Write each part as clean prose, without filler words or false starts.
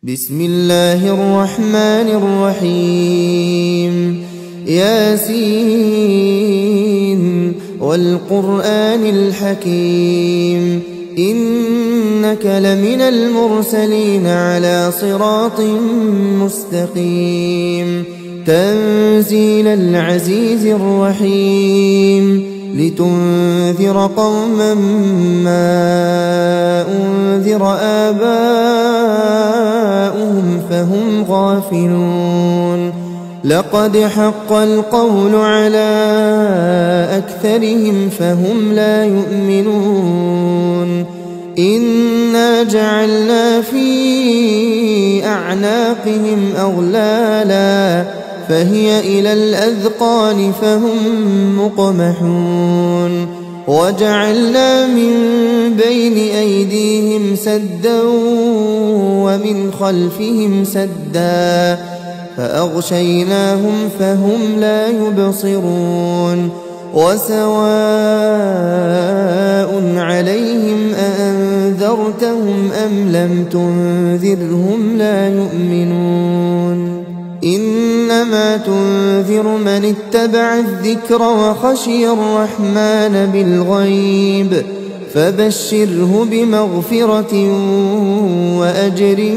بسم الله الرحمن الرحيم ياسين والقرآن الحكيم إنك لمن المرسلين على صراط مستقيم تنزيل العزيز الرحيم لتنذر قوما ما أنذر آباؤهم فهم غافلون لقد حق القول على أكثرهم فهم لا يؤمنون إنا جعلنا في أعناقهم أغلالا فهي إلى الأذقان فهم مقمحون وجعلنا من بين أيديهم سدا ومن خلفهم سدا فأغشيناهم فهم لا يبصرون وسواء عليهم أأنذرتهم أم لم تنذرهم لا يؤمنون إنما تنذر من اتبع الذكر وخشي الرحمن بالغيب فبشره بمغفرة وأجر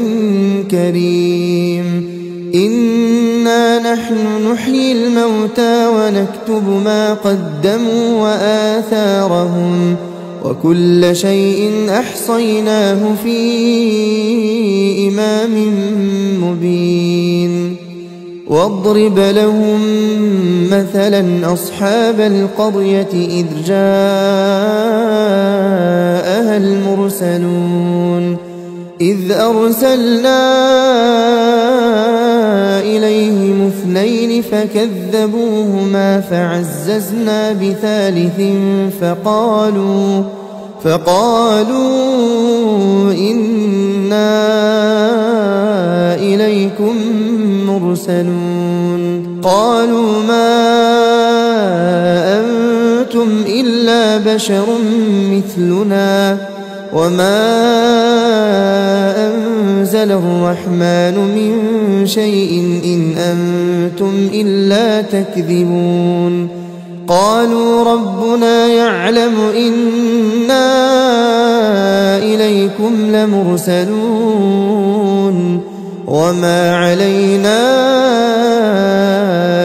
كريم إنا نحن نحيي الموتى ونكتب ما قدموا وآثارهم وكل شيء أحصيناه في إمام مبين واضرب لهم مثلا أصحاب القرية إذ جاءها المرسلون إذ أرسلنا إليهم اثنين فكذبوهما فعززنا بثالث فقالوا إنا إليكم مرسلون قالوا ما أنتم إلا بشر مثلنا وما أنزل الرحمن من شيء إن أنتم إلا تكذبون قالوا ربنا يعلم إنا إليكم لمرسلون وما علينا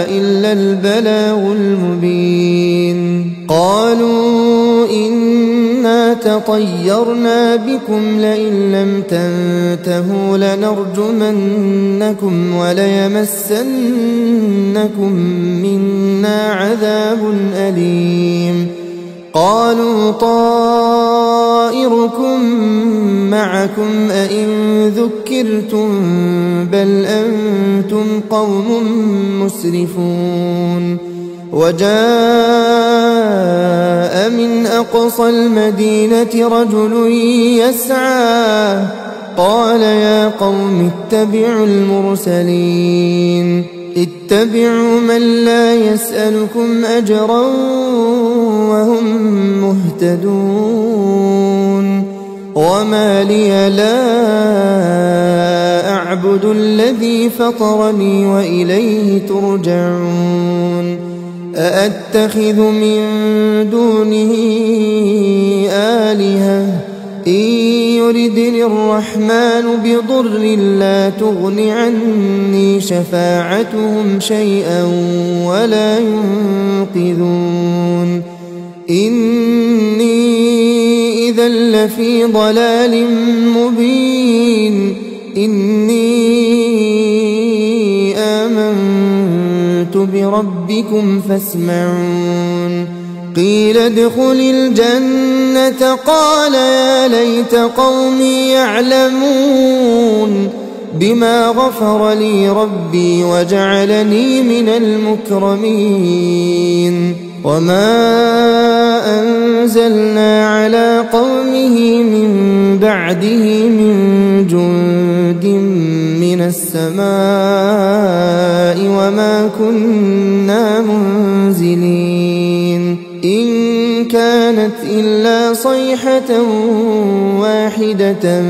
إلا البلاغ المبين قالوا إنا تطيرنا بكم لئن لم تنتهوا لنرجمنكم وليمسنكم منا عذاب أليم قالوا طائركم معكم أئن ذكرتم بل أنتم قوم مسرفون وجاء من أقصى المدينة رجل يسعى قال يا قوم اتبعوا المرسلين اتبعوا من لا يسألكم أجرا وهم مهتدون وما لي لا أعبد الذي فطرني وإليه ترجعون أأتخذ من دونه آلهة إن يردني الرحمن بضر لا تغن عني شفاعتهم شيئا ولا ينقذون إني إذا لفي ضلال مبين إني آمنت بربكم فاسمعون قيل ادخل الجنة قال يا ليت قومي يعلمون بما غفر لي ربي وجعلني من المكرمين وما أنزلنا على قومه من بعده من جند من السماء وما كنا منزلين إن كانت إلا صيحة واحدة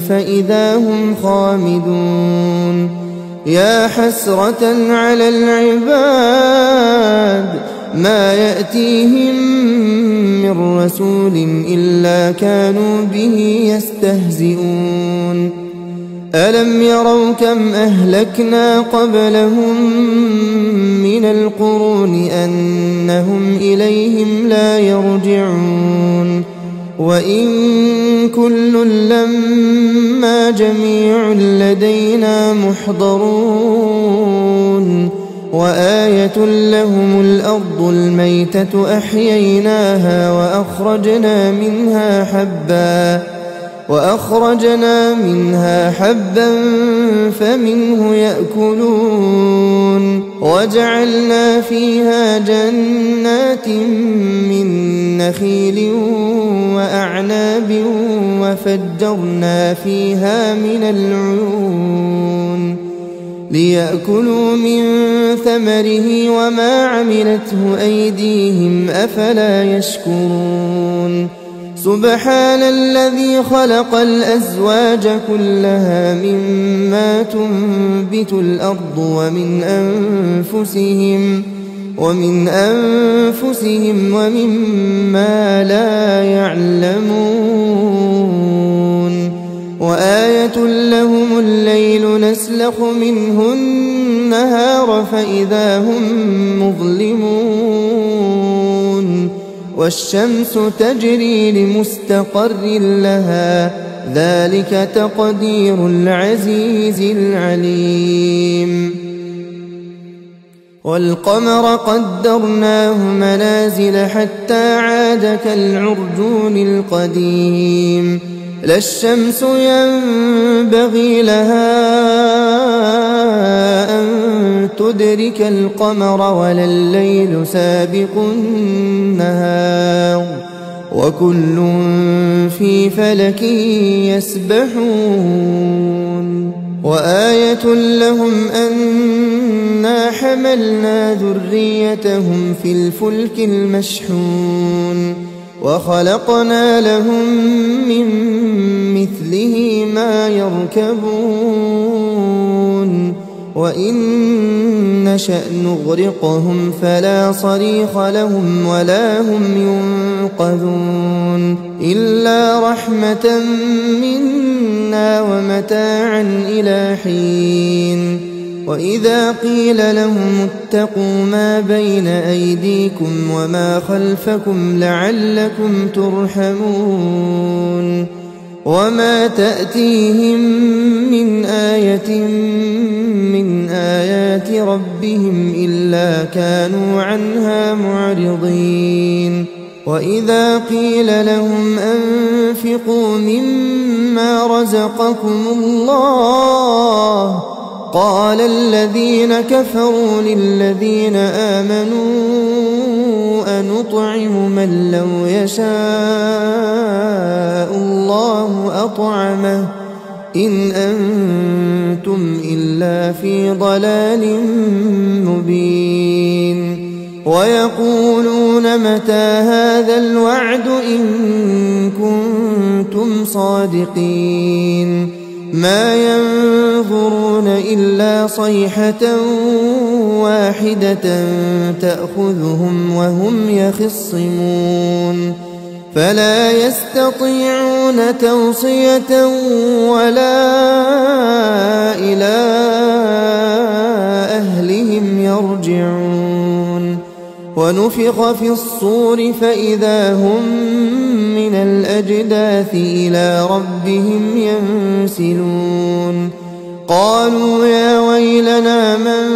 فإذا هم خامدون يا حسرة على العباد ما يأتيهم من رسول إلا كانوا به يستهزئون ألم يروا كم أهلكنا قبلهم من القرون أنهم إليهم لا يرجعون وإن كل لما جميع لدينا محضرون وآية لهم الأرض الميتة أحييناها وأخرجنا منها حبا فمنه يأكلون وجعلنا فيها جنات من نخيل وأعناب وفجرنا فيها من العيون ليأكلوا من ثمره وما عملته أيديهم أفلا يشكرون سبحان الذي خلق الأزواج كلها مما تنبت الأرض ومن أنفسهم ومما لا يعلمون وآية لهم الليل نسلخ منه النهار فإذا هم مظلمون والشمس تجري لمستقر لها ذلك تقدير العزيز العليم والقمر قدرناه منازل حتى عاد كالعرجون القديم لا الشمس ينبغي لها أن تدرك القمر ولا الليل سابق النهار وكل في فلك يسبحون وآية لهم أنا حملنا ذريتهم في الفلك المشحون وخلقنا لهم من مثله ما يركبون وإن نشأ نغرقهم فلا صريخ لهم ولا هم ينقذون إلا رحمة منا ومتاعا إلى حين وإذا قيل لهم اتقوا ما بين أيديكم وما خلفكم لعلكم ترحمون وما تأتيهم من آية من آيات ربهم إلا كانوا عنها معرضين وإذا قيل لهم أنفقوا مما رزقكم الله قال الذين كفروا للذين آمنوا أنطعم من لو يشاء الله أطعمه إن أنتم إلا في ضلال مبين ويقولون متى هذا الوعد إن كنتم صادقين ما ينظرون إلا صيحة واحدة تأخذهم وهم يخصمون فلا يستطيعون توصية ولا إلى أهلهم يرجعون ونفخ في الصور فإذا هم من الأجداث إلى ربهم ينسلون قالوا يا ويلنا من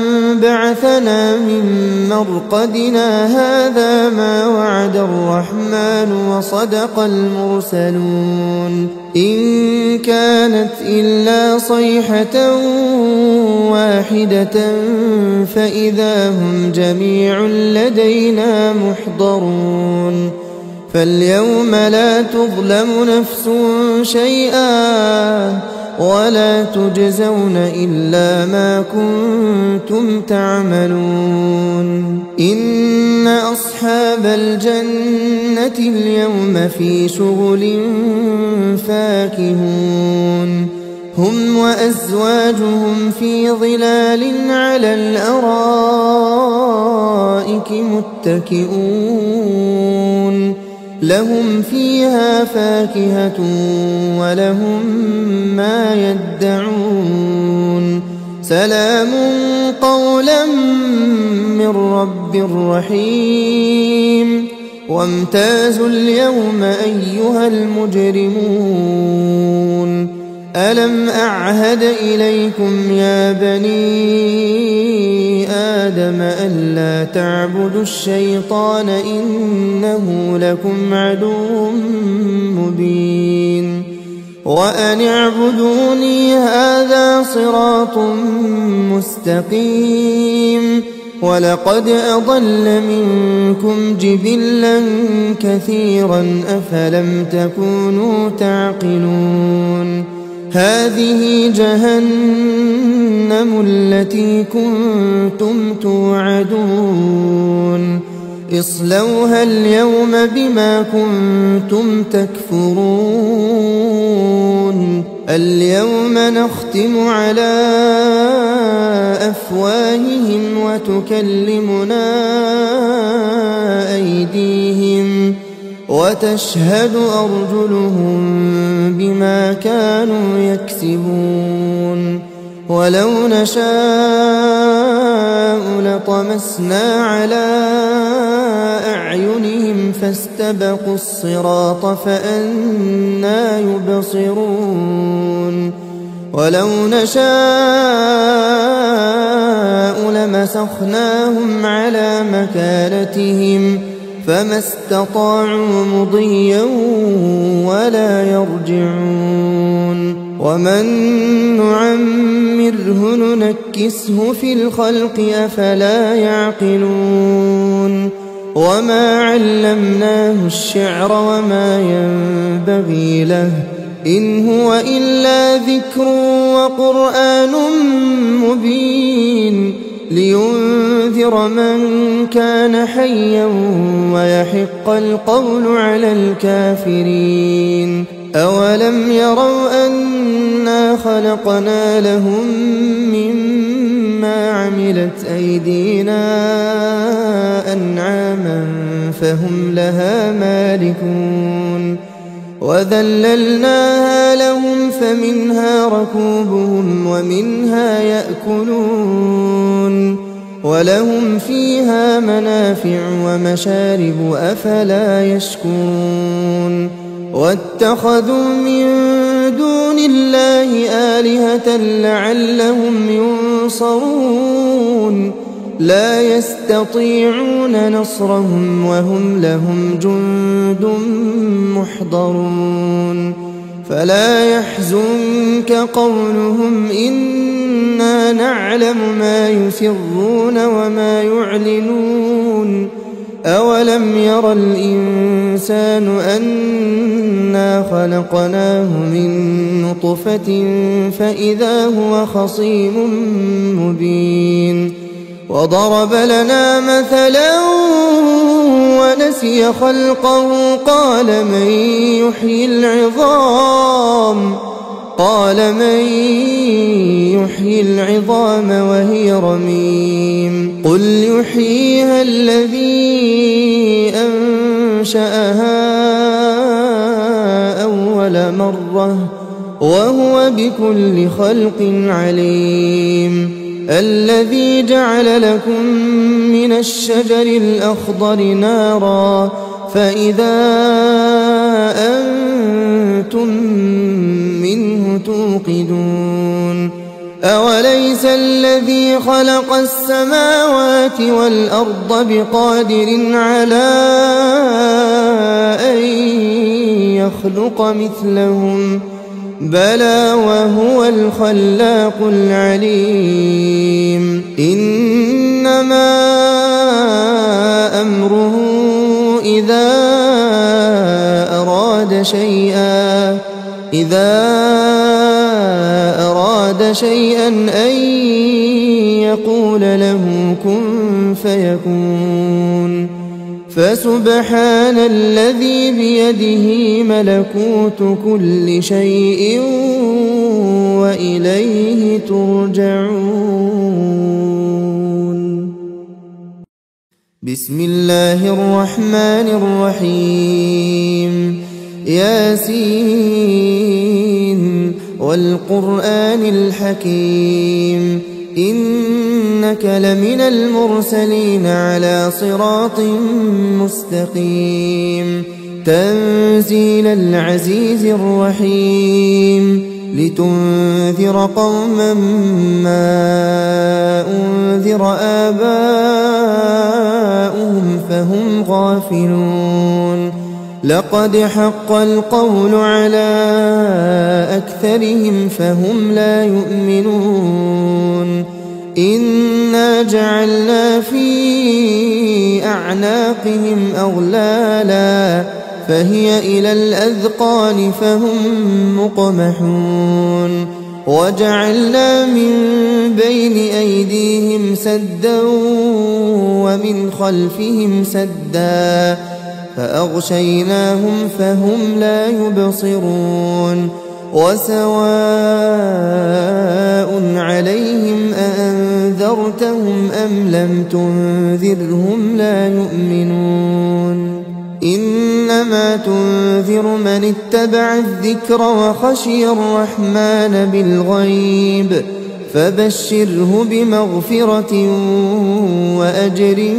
بعثنا من مرقدنا هذا ما وعد الرحمن وصدق المرسلون إن كانت إلا صيحة واحدة فإذا هم جميع لدينا محضرون فاليوم لا تظلم نفس شيئا ولا تجزون إلا ما كنتم تعملون إن أصحاب الجنة اليوم في شغل فاكهون هم وأزواجهم في ظلال على الأرائك متكئون لهم فيها فاكهة ولهم ما يدعون سلام قولا من رب رحيم وامتازوا اليوم أيها المجرمون ألم أعهد إليكم يا بني آدم ألا تعبدوا الشيطان إنه لكم عدو مبين وأن اعبدوني هذا صراط مستقيم ولقد أضل منكم جبلا كثيرا أفلم تكونوا تعقلون هذه جهنم التي كنتم توعدون اصلوها اليوم بما كنتم تكفرون اليوم نختم على أفواههم وتكلمنا أيديهم وتشهد أرجلهم بما كانوا يكسبون ولو نشاء لطمسنا على أعينهم فاستبقوا الصراط فأنى يبصرون ولو نشاء لمسخناهم على مكانتهم فما استطاعوا مضيا ولا يرجعون ومن نعمره ننكسه في الخلق أفلا يعقلون وما علمناه الشعر وما ينبغي له إن هو إلا ذكر وقرآن مبين لينذر من كان حيا ويحق القول على الكافرين أولم يروا أنا خلقنا لهم مما عملت أيدينا أنعاما فهم لها مالكون وذللناها لهم فمنها ركوبهم ومنها يأكلون ولهم فيها منافع ومشارب أفلا يشكرون واتخذوا من دون الله آلهة لعلهم ينصرون لا يستطيعون نصرهم وهم لهم جند محضرون فلا يحزنك قولهم إنا نعلم ما يسرون وما يعلنون أولم ير الإنسان أنا خلقناه من نطفة فإذا هو خصيم مبين وضرب لنا مثلا ونسي خلقه قال من يحيي العظام وهي رميم قل يحييها الذي أنشأها أول مرة وهو بكل خلق عليم الذي جعل لكم من الشجر الأخضر نارا فإذا أنتم منه توقدون أوليس الذي خلق السماوات والأرض بقادر على أن يخلق مثلهم بلى وهو الخلاق العليم إنما أمره إذا أراد شيئا أن يقول له كن فيكون فسبحان الذي بيده ملكوت كل شيء وإليه ترجعون. بسم الله الرحمن الرحيم. ياسين والقرآن الحكيم إنك لمن المرسلين على صراط مستقيم تنزيل العزيز الرحيم لتنذر قوما ما أنذر آباؤهم فهم غافلون لقد حق القول على أكثرهم فهم لا يؤمنون إنا جعلنا في أعناقهم أغلالا فهي إلى الأذقان فهم مقمحون وجعلنا من بين أيديهم سدا ومن خلفهم سدا فأغشيناهم فهم لا يبصرون وسواء عليهم أأنذرتهم أم لم تنذرهم لا يؤمنون إنما تنذر من اتبع الذكر وخشي الرحمن بالغيب فبشره بمغفرة وأجر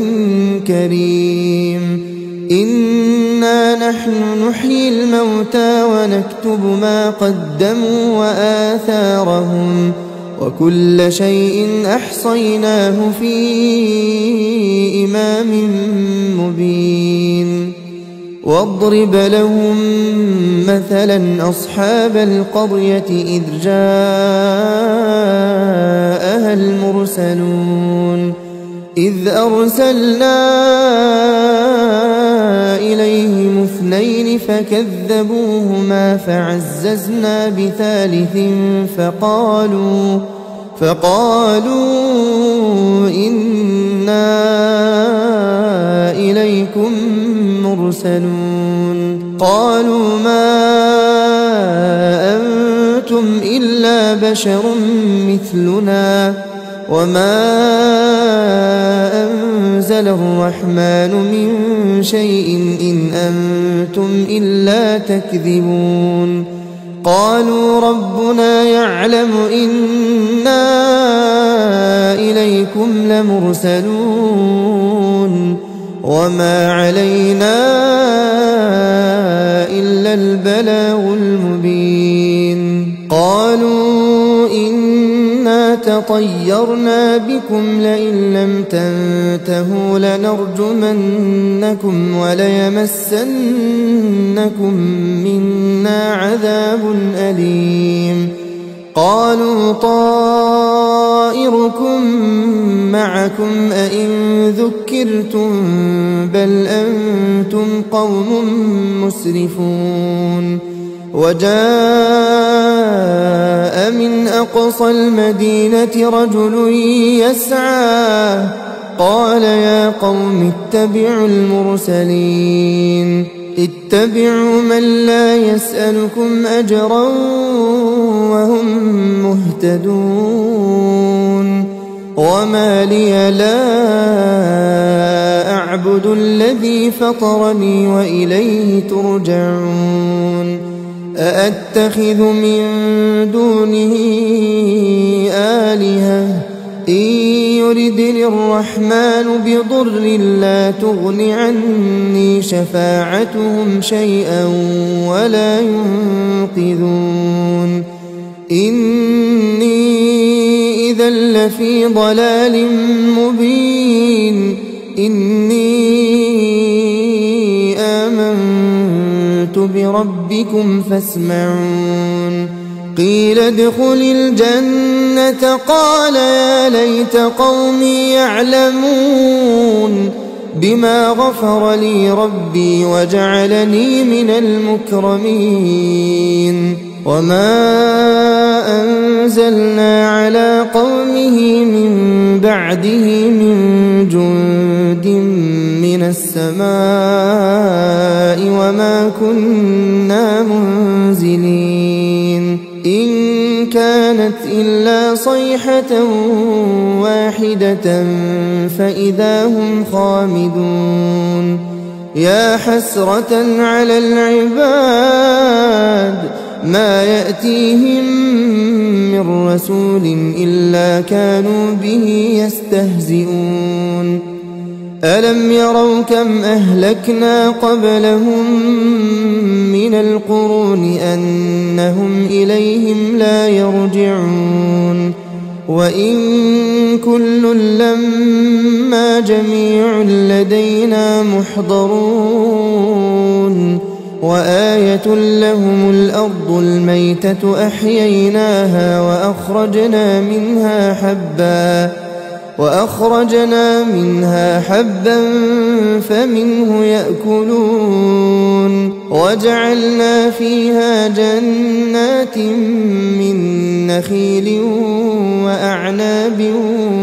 كريم إنا نحن نحيي الموتى ونكتب ما قدموا وآثارهم وكل شيء أحصيناه في إمام مبين واضرب لهم مثلا أصحاب القرية إذ جاءها المرسلون إذ أرسلنا إليهم اثنين فكذبوهما فعززنا بثالث فقالوا إنا إليكم مرسلون قالوا ما أنتم إلا بشر مثلنا وما أنزل الرحمن من شيء إن أنتم إلا تكذبون قالوا ربنا يعلم إنا إليكم لمرسلون وما علينا إلا البلاغ المبين قالوا إنا تطيرنا بكم لئن لم تنتهوا لنرجمنكم وليمسنكم منا عذاب أليم قالوا طائركم معكم أئن ذكرتم بل أنتم قوم مسرفون وجاء من أقصى المدينة رجل يسعى قال يا قوم اتبعوا المرسلين اتبعوا من لا يسألكم أجرا وهم مهتدون وما لي لا أعبد الذي فطرني وإليه ترجعون أأتخذ من دونه آلهة إن يردني الرحمن بضر لا تغن عني شفاعتهم شيئا ولا ينقذون إني إذا لفي ضلال مبين إني آمنت بربكم فاسمعون قيل ادخل الجنة قال يا ليت قومي يعلمون بما غفر لي ربي وجعلني من المكرمين وما أنزلنا على قومه من بعده من جند من السماء وما كنا منزلين إن كانت إلا صيحة واحدة فإذا هم خامدون يا حسرة على العباد ما يأتيهم من رسول إلا كانوا به يستهزئون ألم يروا كم أهلكنا قبلهم من القرون أنهم إليهم لا يرجعون وإن كل لما جميع لدينا محضرون وآية لهم الأرض الميتة أحييناها وأخرجنا منها حبا فمنه يأكلون وجعلنا فيها جنات من نخيل وأعناب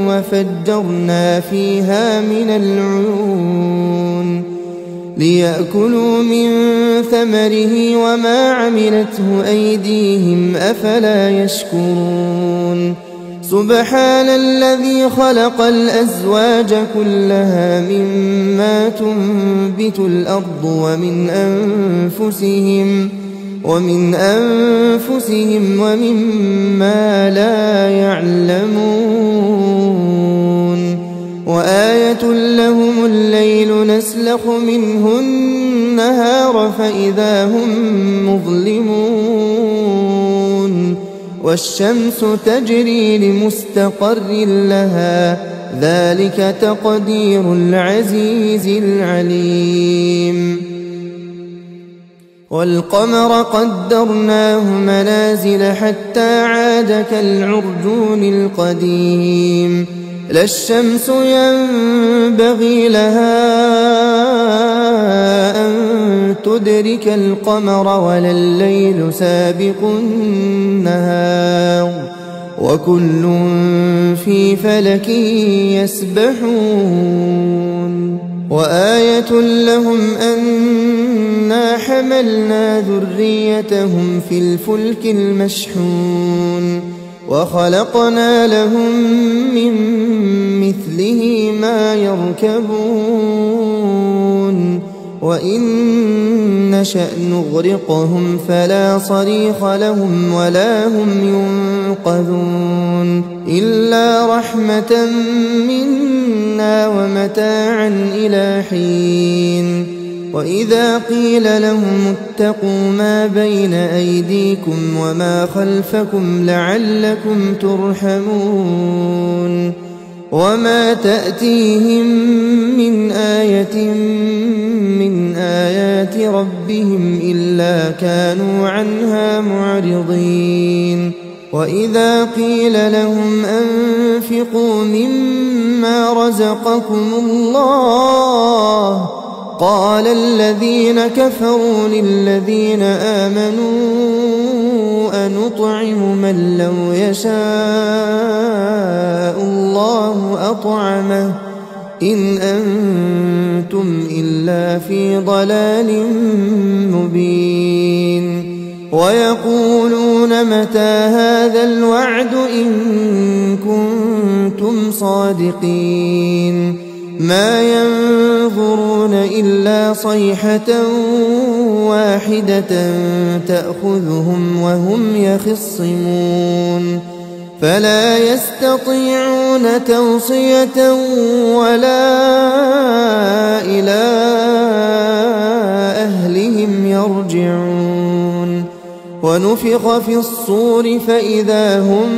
وفجرنا فيها من العيون ليأكلوا من ثمره وما عملته أيديهم أفلا يشكرون سبحان الذي خلق الأزواج كلها مما تنبت الأرض ومن أنفسهم ومما لا يعلمون وآية لهم الليل نسلخ منه النهار فإذا هم مظلمون والشمس تجري لمستقر لها ذلك تقدير العزيز العليم والقمر قدرناه منازل حتى عاد كالعرجون القديم لا الشمس ينبغي لها أن تدرك القمر ولا الليل سابق النهار وكل في فلك يسبحون وآية لهم أنا حملنا ذريتهم في الفلك المشحون وخلقنا لهم من مثله ما يركبون وإن نشأ نغرقهم فلا صريخ لهم ولا هم ينقذون إلا رحمة منا ومتاعا إلى حين وإذا قيل لهم اتقوا ما بين أيديكم وما خلفكم لعلكم ترحمون وما تأتيهم من آية من آيات ربهم إلا كانوا عنها معرضين وإذا قيل لهم أنفقوا مما رزقكم الله قال الذين كفروا للذين آمنوا أنطعم من لو يشاء الله أطعمه إن أنتم إلا في ضلال مبين ويقولون متى هذا الوعد إن كنتم صادقين ما ينظرون إلا صيحة واحدة تأخذهم وهم يخصمون فلا يستطيعون توصية ولا إلى أهلهم يرجعون ونفخ في الصور فإذا هم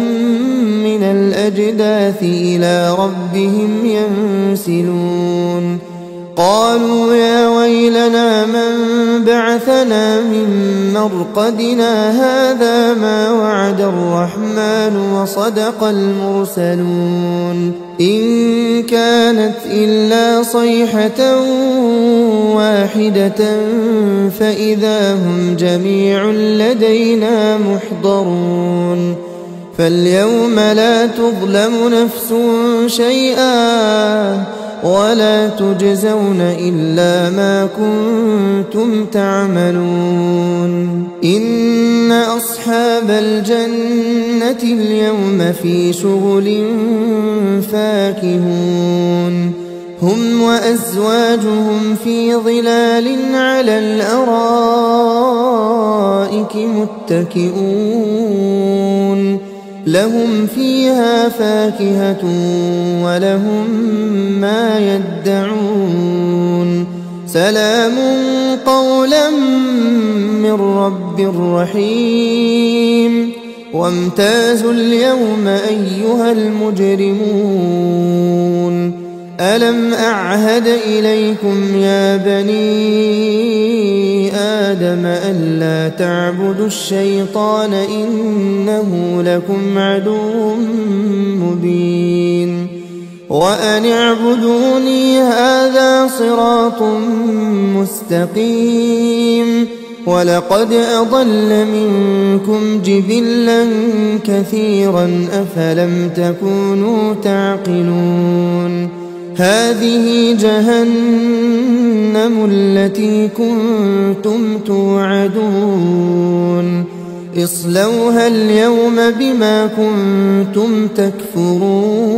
من الأجداث إلى ربهم ينسلون قالوا يا ويلنا من بعثنا من مرقدنا هذا ما وعد الرحمن وصدق المرسلون إن كانت إلا صيحة واحدة فإذا هم جميع لدينا محضرون فاليوم لا تظلم نفس شيئا ولا تجزون إلا ما كنتم تعملون إن أصحاب الجنة اليوم في شغل فاكهون هم وأزواجهم في ظلال على الأرائك متكئون لهم فيها فاكهة ولهم ما يدعون سلام قولا من رب رحيم وامتازوا اليوم أيها المجرمون ألم أعهد إليكم يا بني آدم ألا تعبدوا الشيطان إنه لكم عدو مبين وأن اعبدوني هذا صراط مستقيم ولقد أضل منكم جبلا كثيرا أفلم تكونوا تعقلون هذه جهنم التي كنتم توعدون اصلوها اليوم بما كنتم تكفرون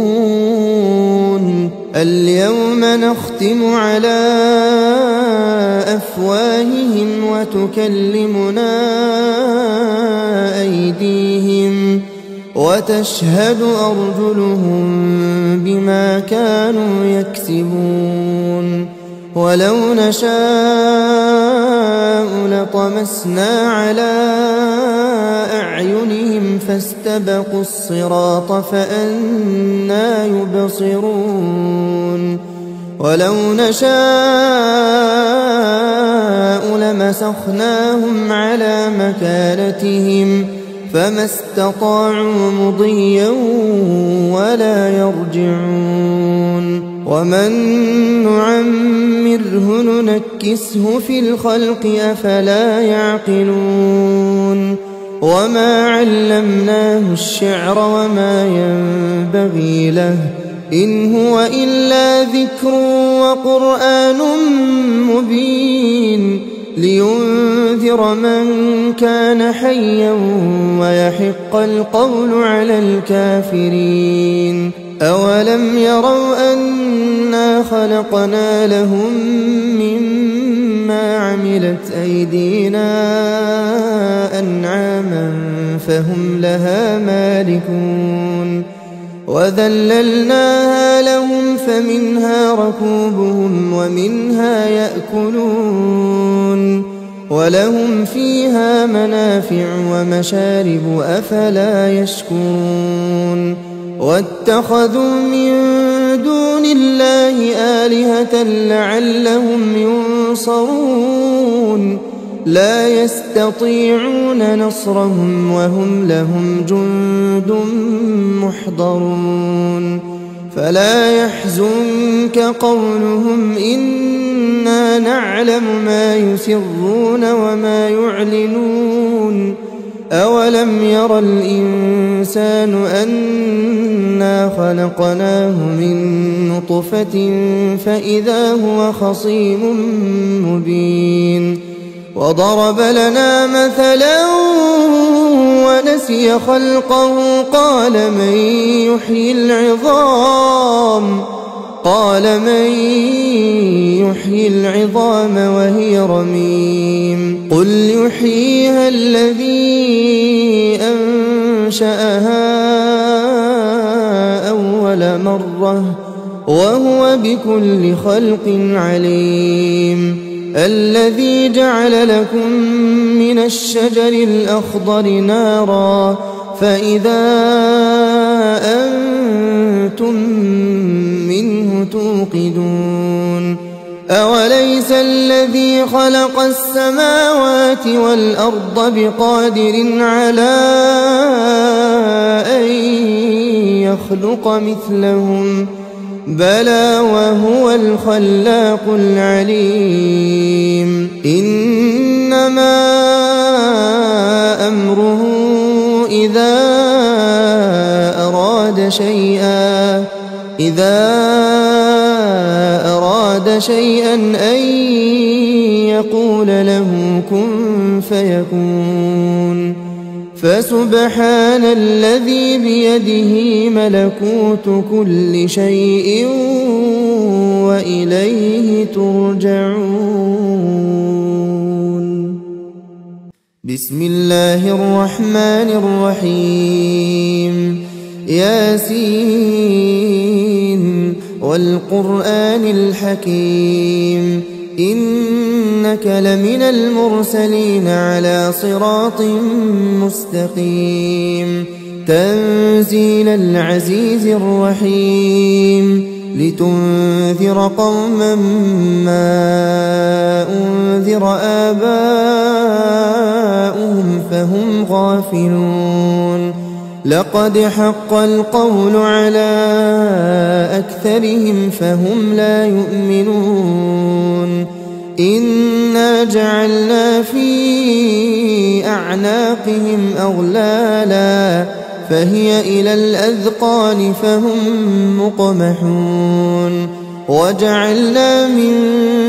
اليوم نختم على أفواههم وتكلمنا أيديهم وتشهد أرجلهم بما كانوا يكسبون ولو نشاء لطمسنا على أعينهم فاستبقوا الصراط فأنى يبصرون ولو نشاء لمسخناهم على مكانتهم فما استطاعوا مضيا ولا يرجعون ومن نعمره ننكسه في الخلق أفلا يعقلون وما علمناه الشعر وما ينبغي له إن هو إلا ذكر وقرآن مبين لينذر من كان حيا ويحق القول على الكافرين أولم يروا أنا خلقنا لهم مما عملت أيدينا أنعاما فهم لها مالكون وذللناها لهم فمنها ركوبهم ومنها يأكلون ولهم فيها منافع ومشارب أفلا يشكرون واتخذوا من دون الله آلهة لعلهم ينصرون لا يستطيعون نصرهم وهم لهم جند محضرون فلا يحزنك قولهم إنا نعلم ما يسرون وما يعلنون أولم ير الإنسان أنا خلقناه من نطفة فإذا هو خصيم مبين وضرب لنا مثلا ونسي خلقه قال من يحيي العظام وهي رميم قل يحييها الذي أنشأها أول مرة وهو بكل خلق عليم الذي جعل لكم من الشجر الأخضر نارا فإذا أنتم منه توقدون أوليس الذي خلق السماوات والأرض بقادر على أن يخلق مثلهم بلى وهو الخلاق العليم إنما أمره إذا أراد شيئا أن يقول له كن فيكون. فسبحان الذي بيده ملكوت كل شيء وإليه ترجعون. بسم الله الرحمن الرحيم. ياسين والقرآن الحكيم إنك لمن المرسلين على صراط مستقيم. تنزيل العزيز الرحيم لتنذر قوما ما أنذر آباؤهم فهم غافلون. لقد حق القول على أكثرهم فهم لا يؤمنون. إنا جعلنا في أعناقهم أغلالا فهي إلى الأذقان فهم مقمحون. وجعلنا من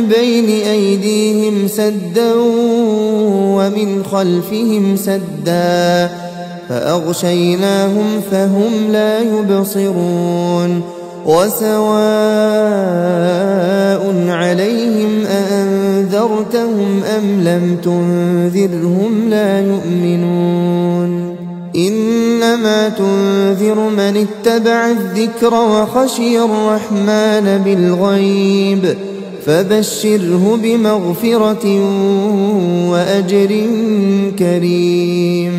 بين أيديهم سدا ومن خلفهم سدا فأغشيناهم فهم لا يبصرون. وسواء عليهم أأنذرتهم أم لم تنذرهم لا يؤمنون. إنما تنذر من اتبع الذكر وخشي الرحمن بالغيب فبشره بمغفرة وأجر كريم.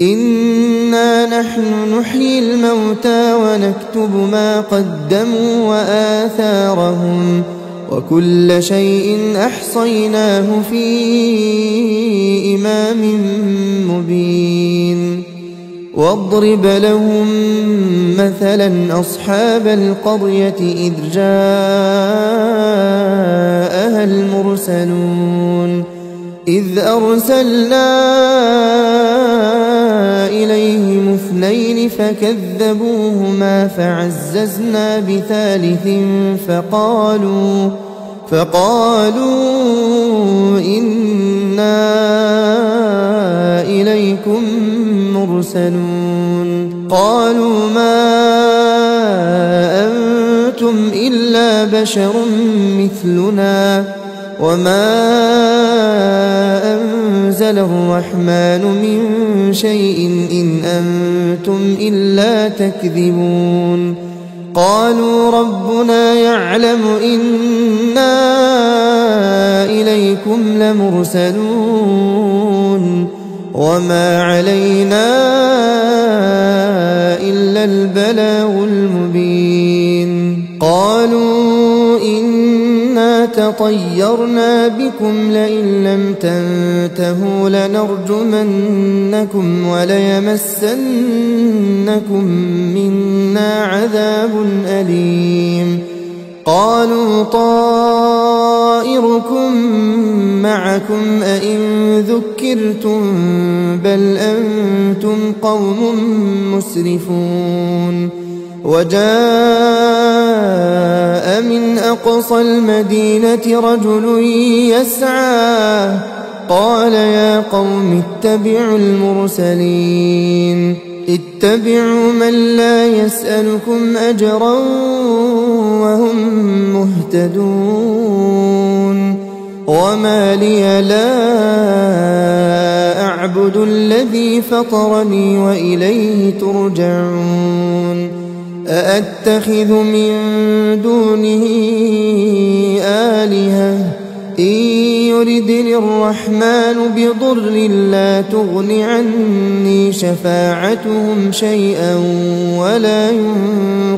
إنا نحن نحيي الموتى ونكتب ما قدموا وآثارهم وكل شيء أحصيناه في إمام مبين. واضرب لهم مثلا أصحاب القرية إذ جاءها المرسلون إذ أرسلنا إليهم اثنين فكذبوهما فعززنا بثالث فقالوا إنا إليكم مرسلون. قالوا ما أنتم إلا بشر مثلنا وما أنزل الرحمن من شيء إن أنتم إلا تكذبون. قالوا ربنا يعلم إنا إليكم لمرسلون وما علينا إلا البلاغ المبين. قالوا إنا تطيرنا بكم لئن لم تنتهوا لنرجمنكم وليمسنكم منا عذاب أليم. قالوا طائركم معكم أئن ذكرتم بل أنتم قوم مسرفون. وجاء من أقصى المدينة رجل يسعى قال يا قوم اتبعوا المرسلين اتبعوا من لا يسألكم أجرا وهم مهتدون. وما لي لا أعبد الذي فطرني وإليه ترجعون. أأتخذ من دونه آلهة إن يردني الرحمن بضر لا تغن عني شفاعتهم شيئا ولا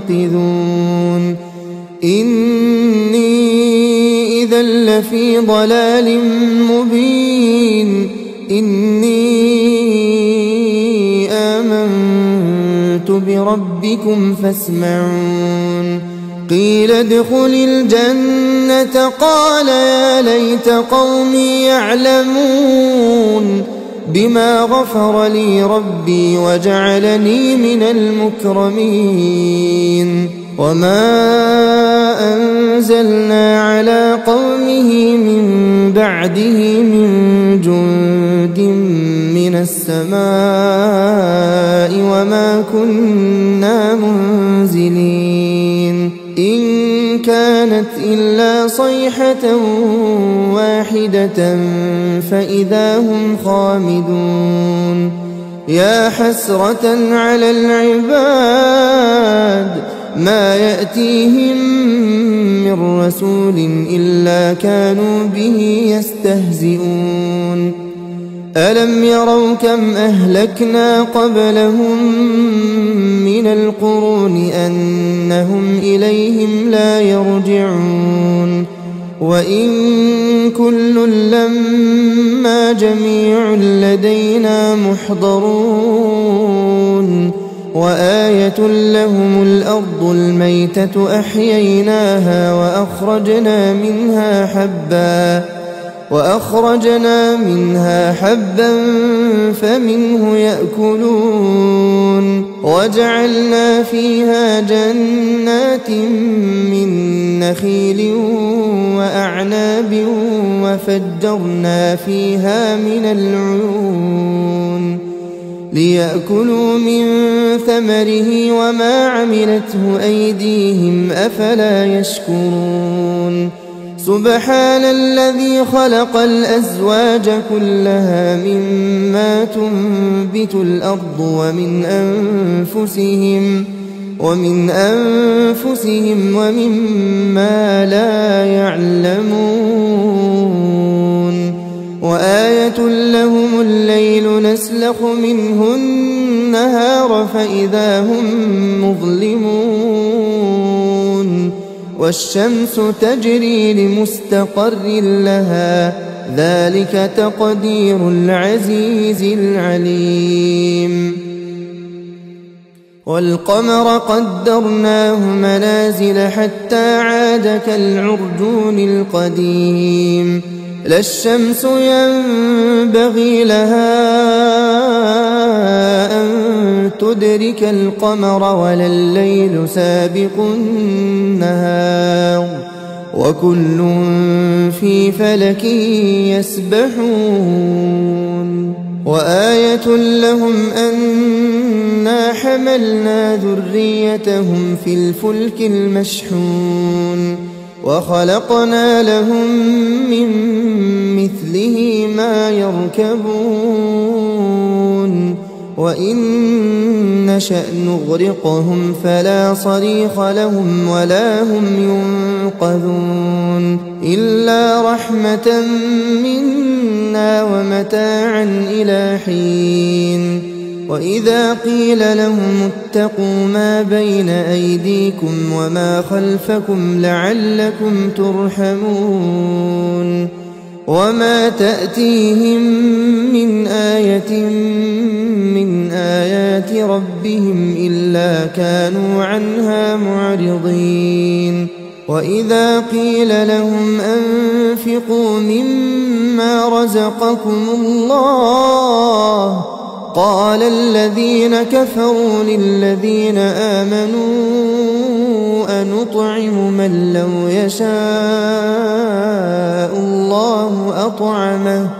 ينقذون. إني إذا لفي ضلال مبين. إني آمنت بربكم فاسمعون. قيل ادخل الجنة قال يا ليت قومي يعلمون. بما غفر لي ربي وجعلني من المكرمين وما أنزلنا على قومه من بعده من جند من السماء وما كنا منزلين إن كانت إلا صيحة واحدة فإذا هم خامدون يا حسرة على العباد ما يأتيهم من رسول إلا كانوا به يستهزئون ألم يروا كم أهلكنا قبلهم من القرون أنهم إليهم لا يرجعون وإن كل لما جميع لدينا محضرون وآية لهم الأرض الميتة أحييناها وأخرجنا منها حبا فمنه يأكلون وجعلنا فيها جنات من نخيل وأعناب وفجرنا فيها من العيون ليأكلوا من ثمره وما عملته أيديهم أفلا يشكرون سبحان الذي خلق الأزواج كلها مما تنبت الأرض ومن أنفسهم ومما لا يعلمون وآية لهم الليل نسلخ منه النهار فإذا هم مظلمون والشمس تجري لمستقر لها ذلك تقدير العزيز العليم والقمر قدرناه منازل حتى عاد كالعرجون القديم لا الشمس ينبغي لها أن تدرك القمر ولا الليل سابق النهار وكل في فلك يسبحون وآية لهم أنا حملنا ذريتهم في الفلك المشحون وخلقنا لهم من مثله ما يركبون وإن نشأ نغرقهم فلا صريخ لهم ولا هم ينقذون إلا رحمة منا ومتاعا إلى حين وإذا قيل لهم اتقوا ما بين أيديكم وما خلفكم لعلكم ترحمون وما تأتيهم من آية من آيات ربهم إلا كانوا عنها معرضين وإذا قيل لهم أنفقوا مما رزقكم الله قال الذين كفروا للذين آمنوا أنطعم من لو يشاء الله أطعمه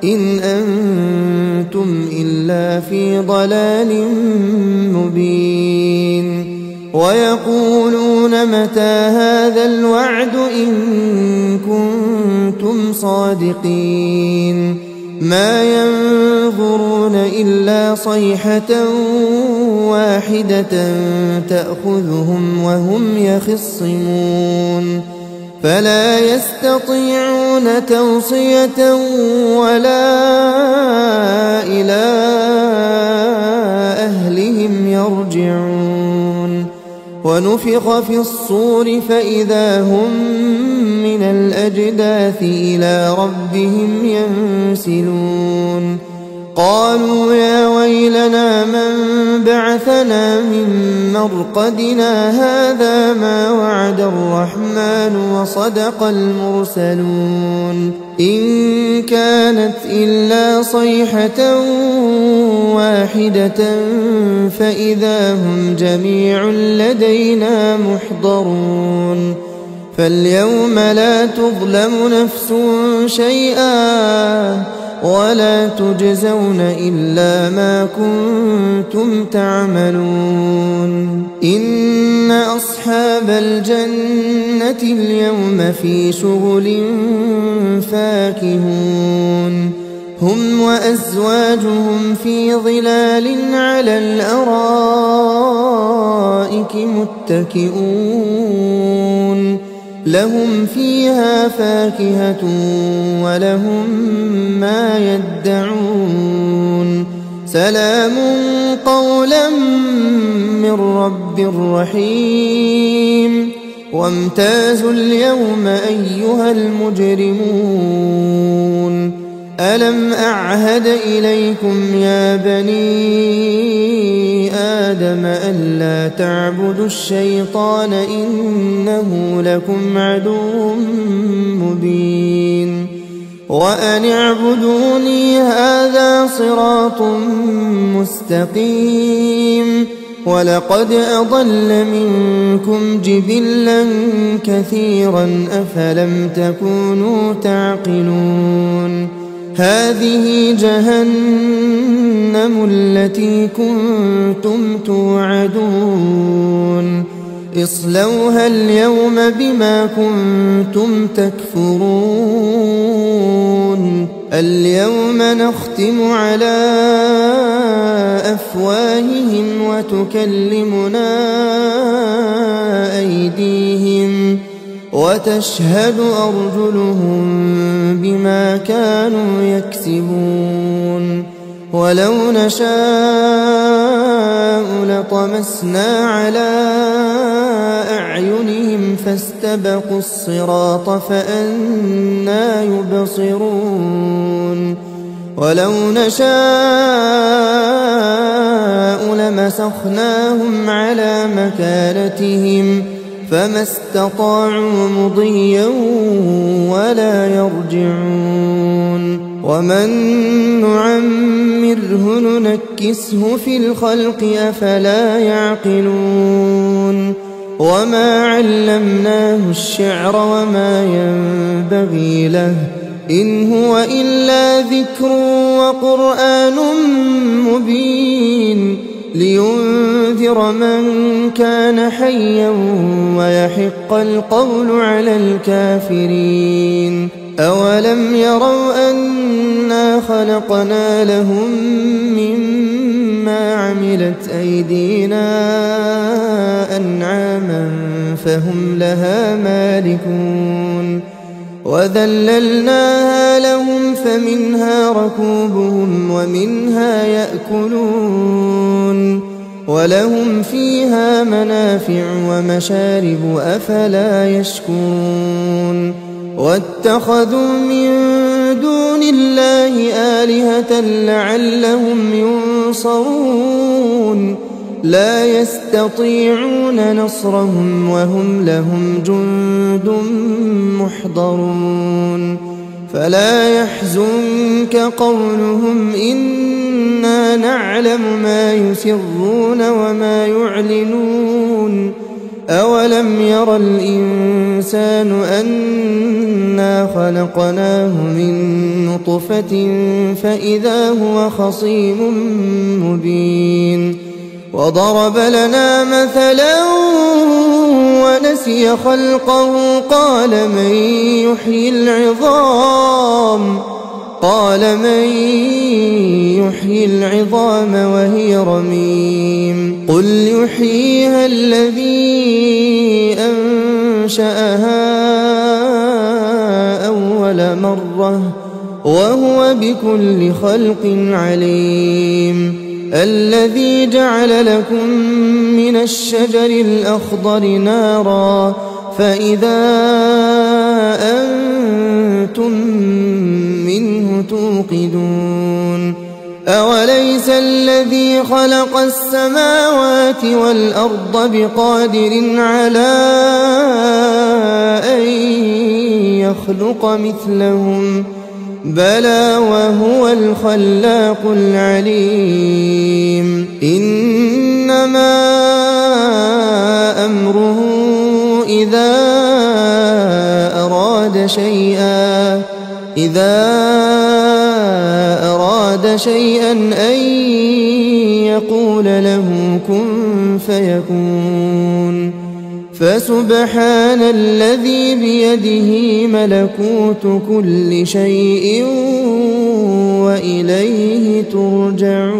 إن أنتم إلا في ضلال مبين ويقولون متى هذا الوعد إن كنتم صادقين ما ينظرون إلا صيحة واحدة تأخذهم وهم يخصمون فلا يستطيعون توصية ولا إلى أهلهم يرجعون ونفخ في الصور فإذا هم من الأجداث إلى ربهم ينسلون قالوا يا ويلنا من بعثنا من مرقدنا هذا ما وعد الرحمن وصدق المرسلون إن كانت إلا صيحة واحدة فإذا هم جميع لدينا محضرون فاليوم لا تظلم نفس شيئا ولا تجزون إلا ما كنتم تعملون إن أصحاب الجنة اليوم في شغل فاكهون هم وأزواجهم في ظلال على الأرائك متكئون لهم فيها فاكهة ولهم ما يدعون سلام قولا من رب رحيم وامتازوا اليوم أيها المجرمون ألم أعهد إليكم يا بني آدم ألا تعبدوا الشيطان إنه لكم عدو مبين وأن اعبدوني هذا صراط مستقيم ولقد أضل منكم جبلا كثيرا أفلم تكونوا تعقلون هذه جهنم التي كنتم توعدون اصلوها اليوم بما كنتم تكفرون اليوم نختم على أفواههم وتكلمنا أيديهم وتشهد أرجلهم بما كانوا يكسبون ولو نشاء لطمسنا على أعينهم فاستبقوا الصراط فأنى يبصرون ولو نشاء لمسخناهم على مكانتهم فما استطاعوا مضيا ولا يرجعون ومن نعمره ننكسه في الخلق أفلا يعقلون وما علمناه الشعر وما ينبغي له إن هو إلا ذكر وقرآن مبين لينذر من كان حيا ويحق القول على الكافرين أولم يروا أنا خلقنا لهم مما عملت أيدينا أنعاما فهم لها مالكون وذللناها لهم فمنها ركوبهم ومنها يأكلون ولهم فيها منافع ومشارب أفلا يشكرون واتخذوا من دون الله آلهة لعلهم ينصرون لا يستطيعون نصرهم وهم لهم جند محضرون فلا يحزنك قولهم إنا نعلم ما يسرون وما يعلنون أولم ير الإنسان أنا خلقناه من نطفة فإذا هو خصيم مبين وضرب لنا مثلا ونسي خلقه قال من يحيي العظام وهي رميم قل يحييها الذي أنشأها أول مرة وهو بكل خلق عليم الذي جعل لكم من الشجر الأخضر نارا فإذا أنتم منه توقدون أوليس الذي خلق السماوات والأرض بقادر على أن يخلق مثلهم بلى وهو الخلاق العليم إنما أمره إذا أراد شيئا أن يقول له كن فيكون فسبحان الذي بيده ملكوت كل شيء وإليه ترجعون.